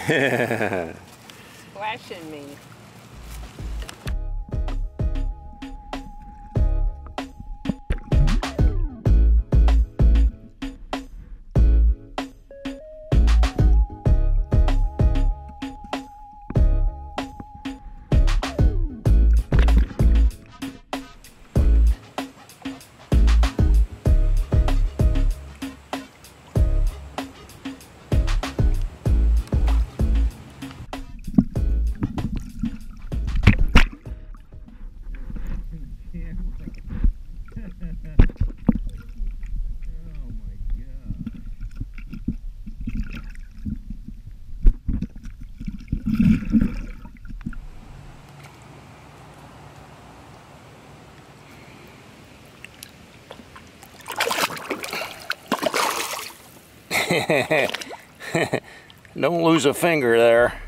Splashing me. Don't lose a finger there.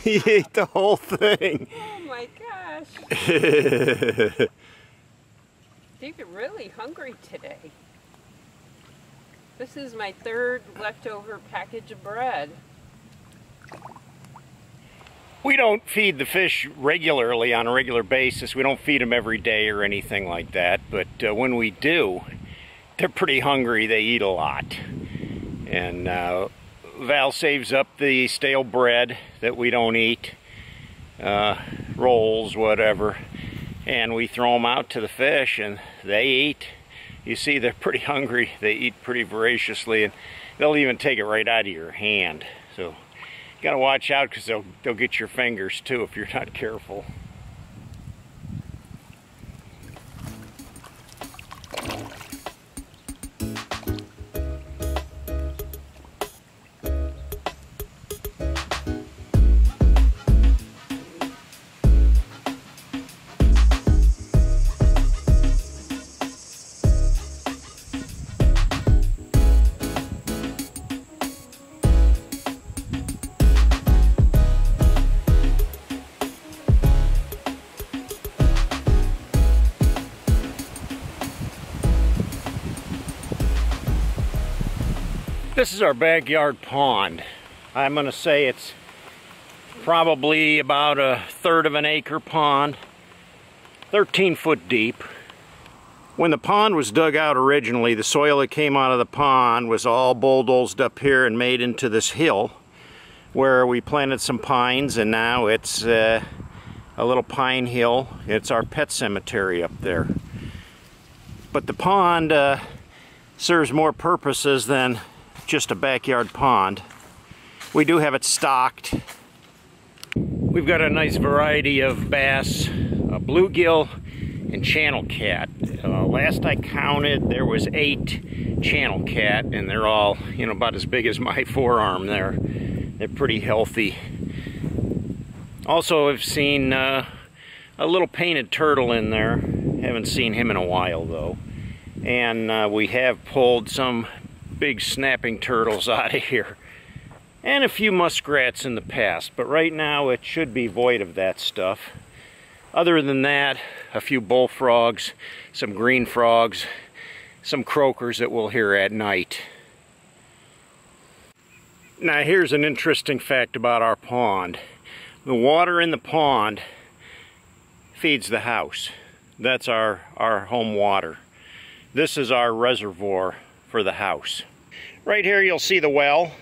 He ate the whole thing. Oh my gosh. You're really hungry today. This is my third leftover package of bread. We don't feed the fish regularly on a regular basis. We don't feed them every day or anything like that. But when we do, they're pretty hungry. They eat a lot. And Val saves up the stale bread that we don't eat, rolls, whatever, and we throw them out to the fish and they eat. You see, they're pretty hungry. They eat pretty voraciously, and they'll even take it right out of your hand. So you gotta watch out, because they'll get your fingers too if you're not careful. This is our backyard pond. I'm going to say it's probably about 1/3 of an acre pond, 13 foot deep. When the pond was dug out originally, the soil that came out of the pond was all bulldozed up here and made into this hill where we planted some pines, and now it's a little pine hill. It's our pet cemetery up there. But the pond serves more purposes than just a backyard pond. We do have it stocked. We've got a nice variety of bass, bluegill and channel cat. Last I counted, there was 8 channel cat, and they're all, you know, about as big as my forearm there. They're pretty healthy. Also, I've seen a little painted turtle in there. Haven't seen him in a while though. And we have pulled some big snapping turtles out of here, and a few muskrats in the past, but right now it should be void of that stuff. Other than that, a few bullfrogs, some green frogs, some croakers that we'll hear at night. Now here's an interesting fact about our pond. The water in the pond feeds the house. That's our home water. This is our reservoir for the house. Right here you'll see the well,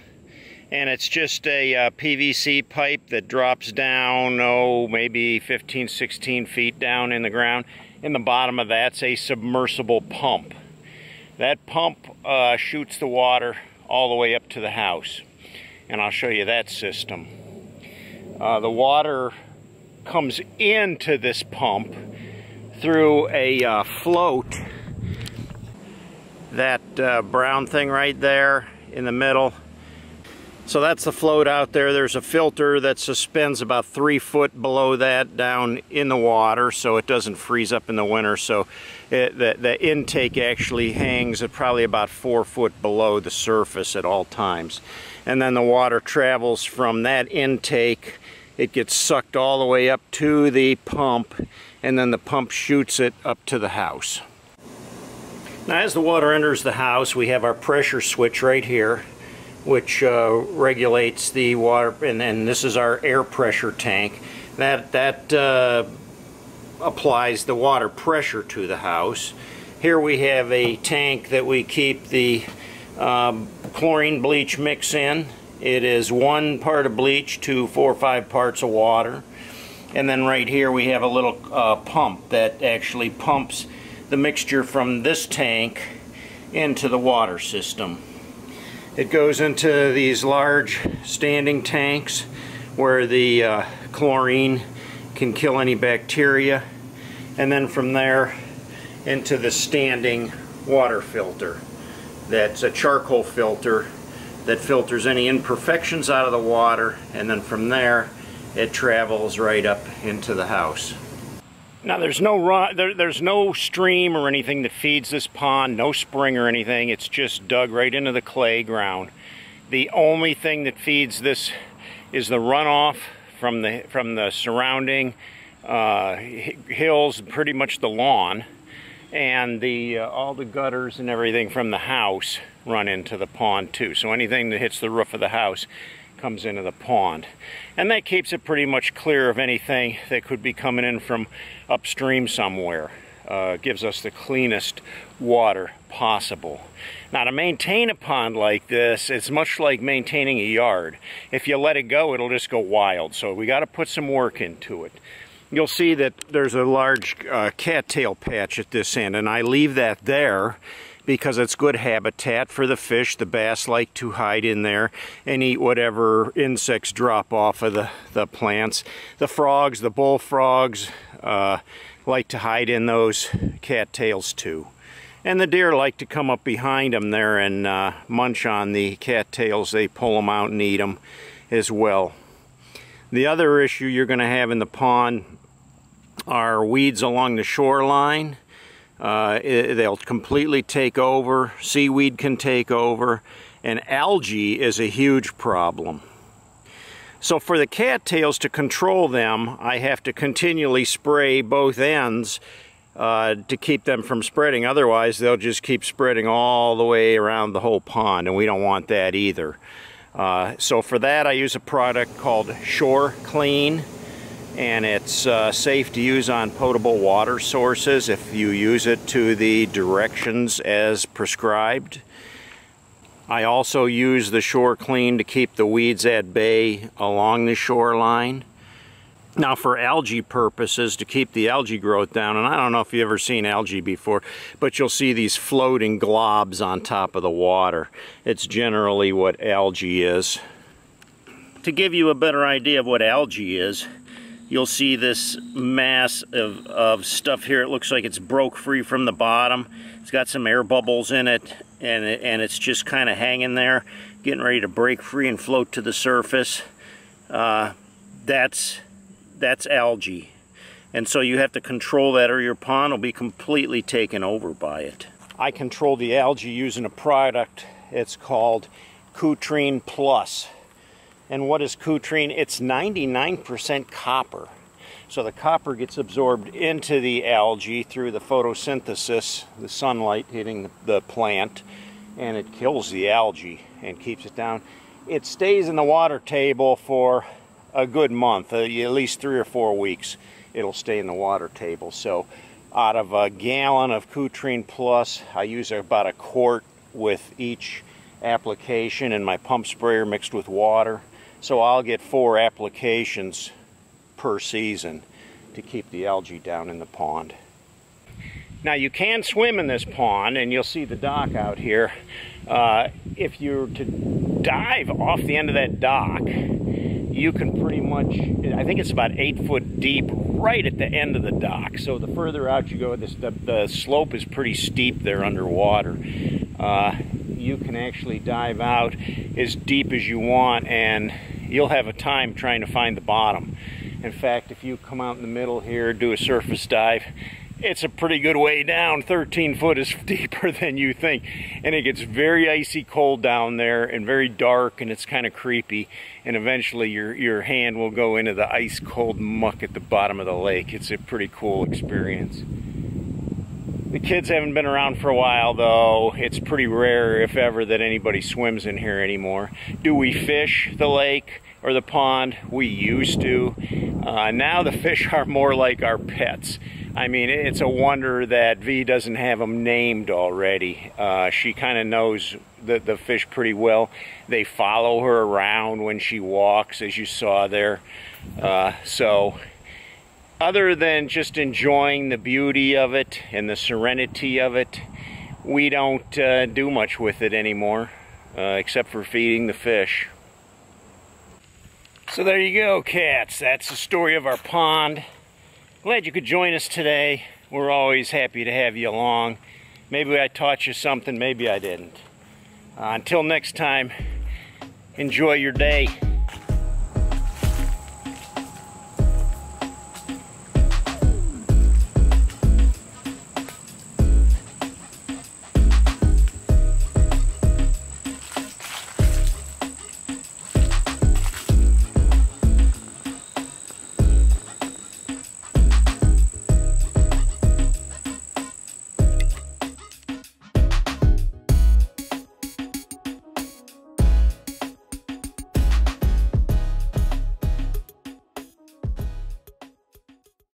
and it's just a PVC pipe that drops down, maybe 15, 16 feet down in the ground. In the bottom of that's a submersible pump. That pump shoots the water all the way up to the house, and I'll show you that system. The water comes into this pump through a float. That brown thing right there in the middle. So that's the float out there. There's a filter that suspends about 3 foot below that down in the water so it doesn't freeze up in the winter. So the intake actually hangs at probably about 4 foot below the surface at all times. And then the water travels from that intake. It gets sucked all the way up to the pump, and then the pump shoots it up to the house. Now as the water enters the house, we have our pressure switch right here, which regulates the water, and this is our air pressure tank. That applies the water pressure to the house. Here we have a tank that we keep the chlorine bleach mix in. It is 1 part of bleach to 4 or 5 parts of water. And then right here we have a little pump that actually pumps the mixture from this tank into the water system. It goes into these large standing tanks where the chlorine can kill any bacteria, and then from there into the standing water filter. That's a charcoal filter that filters any imperfections out of the water, and then from there it travels right up into the house. Now there's no stream or anything that feeds this pond, no spring or anything. It's just dug right into the clay ground. The only thing that feeds this is the runoff from the surrounding hills, pretty much the lawn, and all the gutters and everything from the house run into the pond too. So anything that hits the roof of the house comes into the pond, and that keeps it pretty much clear of anything that could be coming in from upstream somewhere. Gives us the cleanest water possible. Now to maintain a pond like this, it's much like maintaining a yard. If you let it go, it'll just go wild, so we got to put some work into it. You'll see that there's a large cattail patch at this end, and I leave that there because it's good habitat for the fish. The bass like to hide in there and eat whatever insects drop off of the plants. The frogs, the bullfrogs, like to hide in those cattails too. And the deer like to come up behind them there and munch on the cattails. They pull them out and eat them as well. The other issue you're going to have in the pond are weeds along the shoreline. They'll completely take over. Seaweed can take over, and algae is a huge problem. So for the cattails, to control them, I have to continually spray both ends to keep them from spreading. Otherwise, they'll just keep spreading all the way around the whole pond, and we don't want that either. So for that, I use a product called Shore Clean, and it's safe to use on potable water sources if you use it to the directions as prescribed. I also use the Shore Clean to keep the weeds at bay along the shoreline. Now for algae purposes, to keep the algae growth down, and I don't know if you've ever seen algae before, but you'll see these floating globs on top of the water. It's generally what algae is. To give you a better idea of what algae is, you'll see this mass of stuff here. It looks like it's broke free from the bottom. It's got some air bubbles in it, and it's just kind of hanging there, getting ready to break free and float to the surface. That's algae. And so you have to control that, or your pond will be completely taken over by it. I control the algae using a product. It's called Cutrine Plus. And what is Cutrine? It's 99% copper. So the copper gets absorbed into the algae through the photosynthesis, the sunlight hitting the plant, and it kills the algae and keeps it down. It stays in the water table for a good month, at least 3 or 4 weeks. It'll stay in the water table. So out of a gallon of Cutrine Plus, I use about a quart with each application in my pump sprayer mixed with water. So I'll get 4 applications per season to keep the algae down in the pond. Now you can swim in this pond, and you'll see the dock out here. If you were to dive off the end of that dock, you can pretty much, I think it's about 8 foot deep right at the end of the dock. So the further out you go, the slope is pretty steep there underwater. You can actually dive out as deep as you want, and you'll have a time trying to find the bottom. In fact, if you come out in the middle here, do a surface dive, it's a pretty good way down. 13 foot is deeper than you think. And it gets very icy cold down there and very dark, and it's kind of creepy. And eventually your hand will go into the ice cold muck at the bottom of the lake. It's a pretty cool experience. The kids haven't been around for a while though. It's pretty rare, if ever, that anybody swims in here anymore. Do we fish the lake or the pond? We used to. Now the fish are more like our pets. I mean, it's a wonder that V doesn't have them named already. She kind of knows the fish pretty well. They follow her around when she walks, as you saw there. So other than just enjoying the beauty of it and the serenity of it, we don't do much with it anymore, except for feeding the fish. So there you go, cats. That's the story of our pond. Glad you could join us today. We're always happy to have you along. Maybe I taught you something, maybe I didn't. Until next time, enjoy your day.